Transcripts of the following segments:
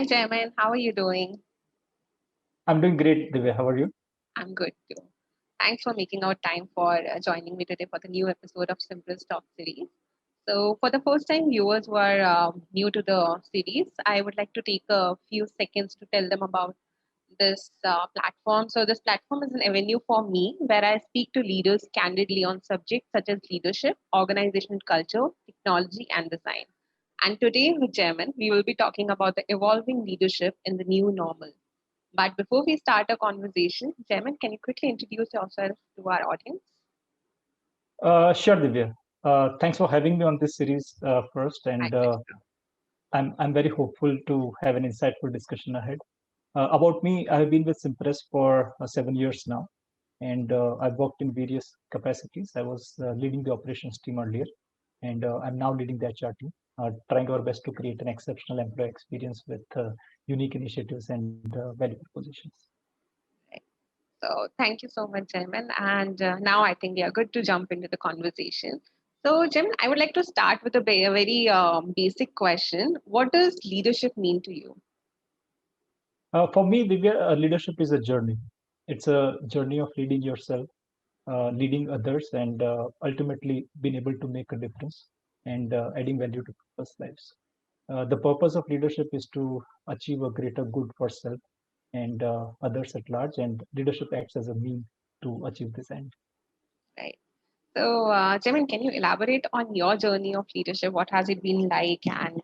Hi, Jaimin. How are you doing? I'm doing great, Divya. How are you? I'm good too. Thanks for making out time for joining me today for the new episode of Cimpress Talks series. So, for the first time viewers who are new to the series, I would like to take a few seconds to tell them about this platform. So, this platform is an avenue for me where I speak to leaders candidly on subjects such as leadership, organizational culture, technology, and design. And today with Jaimin, we will be talking about the evolving leadership in the new normal. But before we start a conversation, Jaimin, can you quickly introduce yourself to our audience? Sure, Divya. Thanks for having me on this series first, My and pleasure. I'm very hopeful to have an insightful discussion ahead. About me, I have been with Cimpress for 7 years now, and I've worked in various capacities. I was leading the operations team earlier, and I'm now leading the HR team, trying our best to create an exceptional employee experience with unique initiatives and value propositions. Right. So thank you so much, Jaimin. And now I think we are good to jump into the conversation. So, Jaimin, I would like to start with a very basic question. What does leadership mean to you? For me, Divya, leadership is a journey. It's a journey of leading yourself, leading others, and ultimately being able to make a difference and adding value to people's lives. The purpose of leadership is to achieve a greater good for self and others at large, and leadership acts as a mean to achieve this end. Right. So, Jaimin, can you elaborate on your journey of leadership? What has it been like? And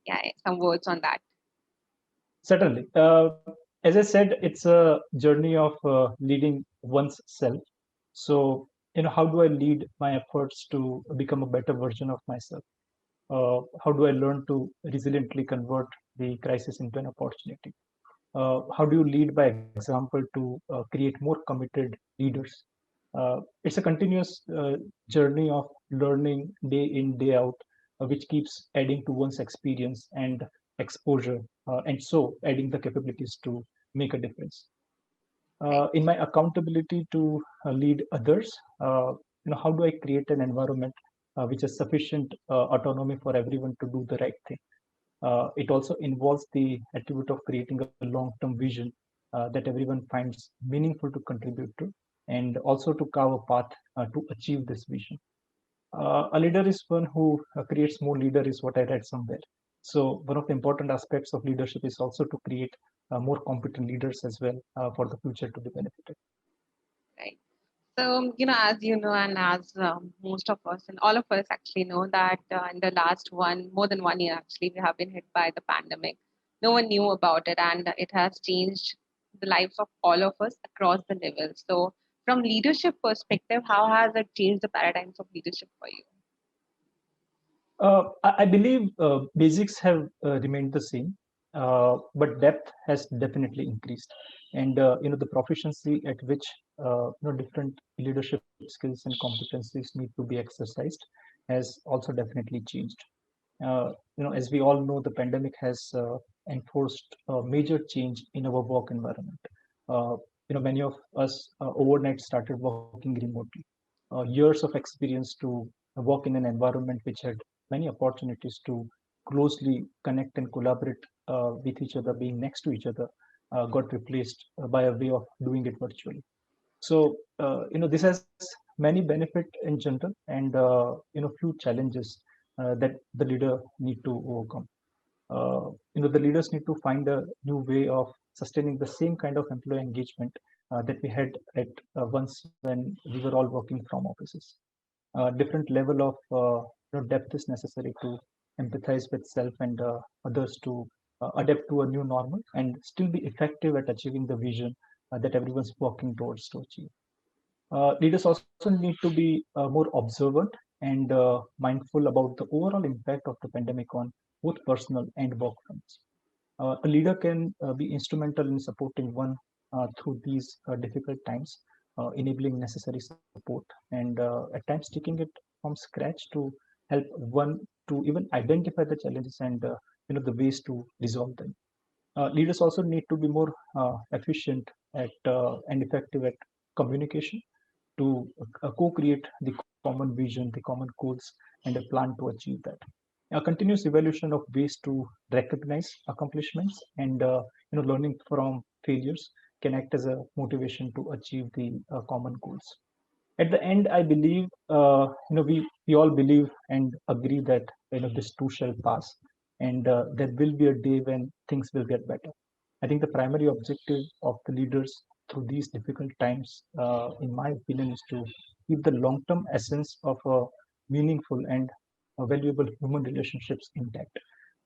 yeah, some words on that. Certainly. As I said, it's a journey of leading one's self. So, how do I lead my efforts to become a better version of myself? How do I learn to resiliently convert the crisis into an opportunity? How do you lead by example to create more committed leaders? It's a continuous journey of learning day in, day out, which keeps adding to one's experience and exposure, and so adding the capabilities to make a difference. Right. In my accountability to lead others, how do I create an environment which has sufficient autonomy for everyone to do the right thing? It also involves the attribute of creating a long-term vision that everyone finds meaningful to contribute to, and also to carve a path to achieve this vision. A leader is one who creates more leader is what I read somewhere. So one of the important aspects of leadership is also to create more competent leaders as well for the future to be benefited. Right. So, as you know, and as most of us and all of us actually know that in the last more than 1 year, actually, we have been hit by the pandemic. No one knew about it, and it has changed the lives of all of us across the levels. So, from leadership perspective, how has it changed the paradigms of leadership for you? I believe basics have remained the same, but depth has definitely increased, and the proficiency at which different leadership skills and competencies need to be exercised has also definitely changed. As we all know, the pandemic has enforced a major change in our work environment. Uh, Many of us overnight started working remotely. Years of experience to work in an environment which had many opportunities to closely connect and collaborate with each other, being next to each other, got replaced by a way of doing it virtually. So, this has many benefit in general and, few challenges that the leader need to overcome. The leaders need to find a new way of sustaining the same kind of employee engagement that we had at once when we were all working from offices. Different level of depth is necessary to empathize with self and others to adapt to a new normal and still be effective at achieving the vision that everyone's working towards to achieve. Leaders also need to be more observant and mindful about the overall impact of the pandemic on both personal and work fronts. A leader can be instrumental in supporting one through these difficult times, enabling necessary support, and at times taking it from scratch to help one to even identify the challenges and the ways to resolve them. Leaders also need to be more efficient at and effective at communication to co-create the common vision, the common goals, and a plan to achieve that. a continuous evolution of ways to recognize accomplishments and learning from failures can act as a motivation to achieve the common goals. At the end, I believe we all believe and agree that this too shall pass, and there will be a day when things will get better. I think the primary objective of the leaders through these difficult times, in my opinion, is to keep the long-term essence of a meaningful and valuable human relationships intact.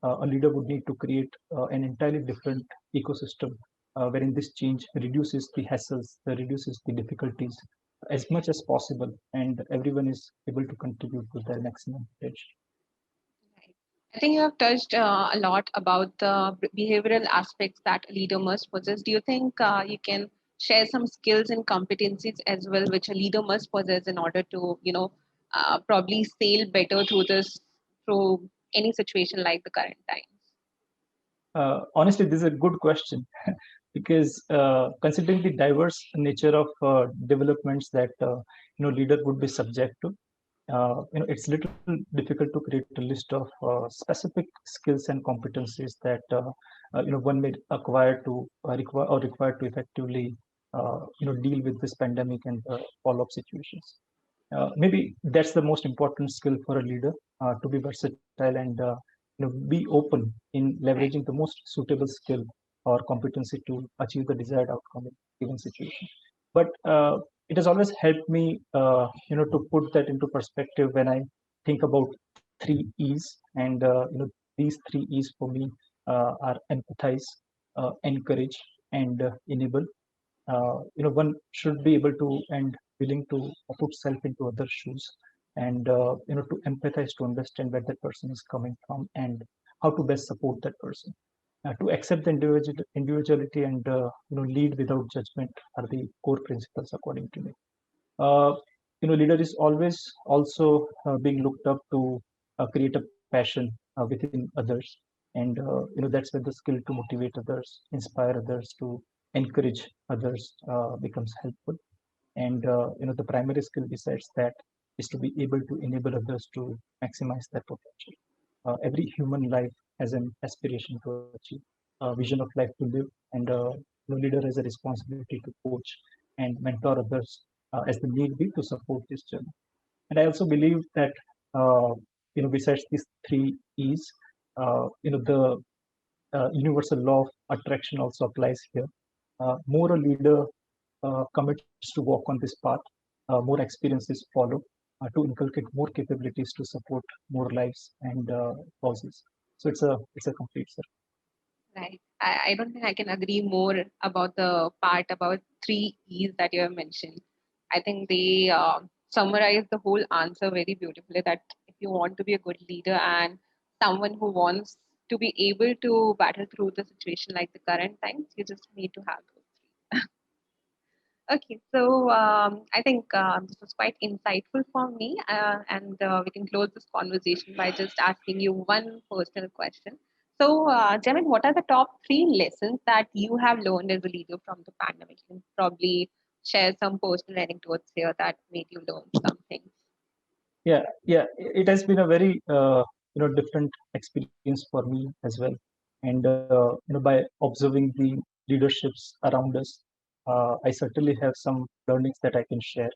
A leader would need to create an entirely different ecosystem wherein this change reduces the hassles, reduces the difficulties as much as possible, and everyone is able to contribute to their maximum potential. Right. I think you have touched a lot about the behavioral aspects that a leader must possess. Do you think you can share some skills and competencies as well, which a leader must possess in order to, probably sail better through any situation like the current times? Honestly, this is a good question because considering the diverse nature of developments that leader would be subject to, it's little difficult to create a list of specific skills and competencies that one may acquire to require to effectively deal with this pandemic and follow-up situations. Maybe that's the most important skill for a leader, to be versatile and be open in Right. leveraging the most suitable skill or competency to achieve the desired outcome in given situation. But it has always helped me to put that into perspective when I think about three E's, and these three E's for me are empathize, encourage, and enable. One should be able to and willing to put self into other shoes, and to empathize, to understand where that person is coming from and how to best support that person. To accept the individuality and lead without judgment are the core principles according to me. uh, Leader is always also being looked up to create a passion within others, and that's where the skill to motivate others, inspire others, to encourage others becomes helpful. And the primary skill besides that is to be able to enable others to maximize their potential. Every human life has an aspiration to achieve, a vision of life to live, and leader has a responsibility to coach and mentor others as the need be to support this journey. And I also believe that besides these three E's, the universal law of attraction also applies here. More a leader commits to walk on this path, more experiences follow to inculcate more capabilities to support more lives and causes. So it's a complete circle. Right. I don't think I can agree more about the part about three E's that you have mentioned. I think they summarize the whole answer very beautifully. That if you want to be a good leader and someone who wants to be able to battle through the situation like the current times, you just need to have those three. Okay, so I think this was quite insightful for me, and we can close this conversation by just asking you one personal question. So, Jamin, what are the top three lessons that you have learned as a leader from the pandemic? You can probably share some personal anecdotes here that made you learn something. Yeah, it has been a very different experience for me as well. And by observing the leaderships around us, I certainly have some learnings that I can share.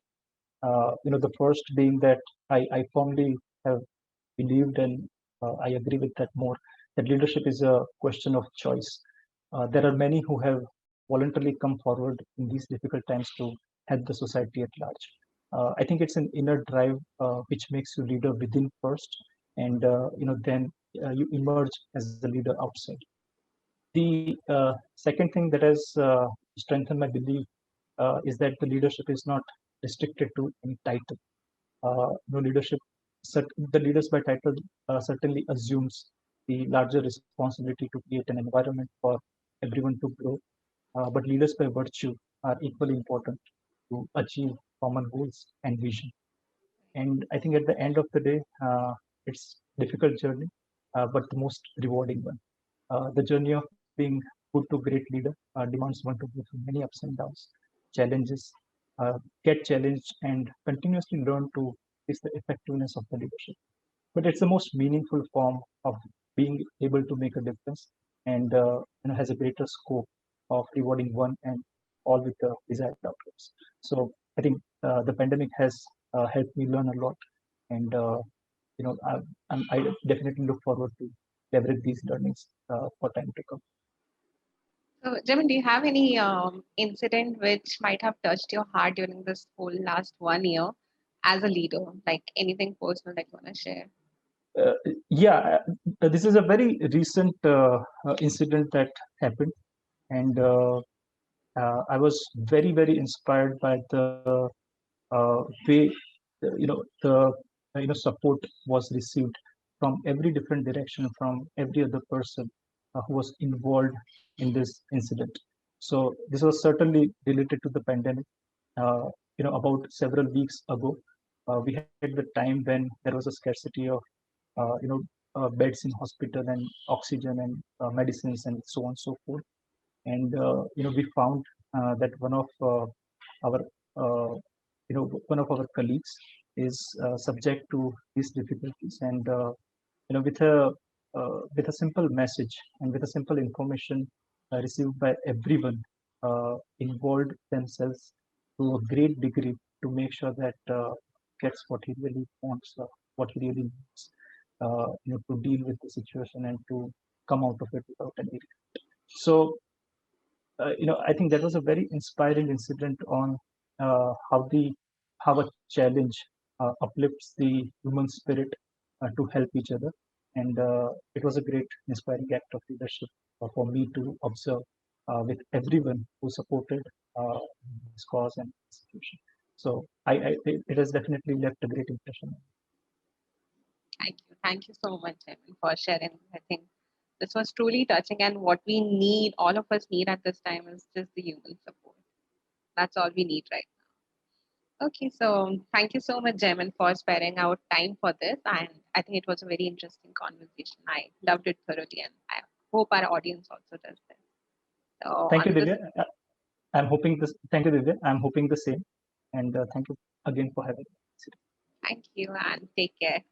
The first being that I firmly have believed, and I agree with that more, that leadership is a question of choice. There are many who have voluntarily come forward in these difficult times to help the society at large. I think it's an inner drive which makes you leader within first, and then you emerge as a leader outside. The second thing that has strengthened my belief is that the leadership is not restricted to any title. No leadership, the leaders by title certainly assumes the larger responsibility to create an environment for everyone to grow. But leaders by virtue are equally important to achieve common goals and vision. And I think at the end of the day, it's difficult journey, but the most rewarding one. The journey of being good to great leader demands one to go through many ups and downs, challenges, get challenged, and continuously learn to is the effectiveness of the leadership. but it's the most meaningful form of being able to make a difference, and has a greater scope of rewarding one and all with the desired outcomes. So I think the pandemic has helped me learn a lot, and I definitely look forward to leverage these learnings for time to come. So, Jaimin, do you have any incident which might have touched your heart during this whole last 1 year as a leader? Like anything personal that you want to share? Uh, yeah, this is a very recent incident that happened, and I was very, very inspired by the way the support was received from every different direction, from every other person who was involved in this incident. So this was certainly related to the pandemic. About several weeks ago, we had the time when there was a scarcity of uh, you know beds in hospital and oxygen and medicines and so on and so forth. And we found that our uh, one of our colleagues is subject to these difficulties, and with a simple message and with a simple information received by everyone involved themselves to a great degree to make sure that gets what he really wants, what he really needs, to deal with the situation and to come out of it without any regret. So I think that was a very inspiring incident on how a challenge uplifts the human spirit to help each other, and it was a great inspiring act of leadership for me to observe with everyone who supported this cause and institution. So it has definitely left a great impression. Thank you. Thank you so much, Jaimin, for sharing. I think this was truly touching, and what we need, all of us need at this time, is just the human support. That's all we need right now. Okay, so thank you so much, Jaimin, for sparing out time for this. And I think it was a very interesting conversation. I loved it thoroughly, and I hope our audience also does this. So, Thank you, on this, Divya. I'm hoping this. Thank you, Divya. I'm hoping the same, and thank you again for having me. thank you and take care.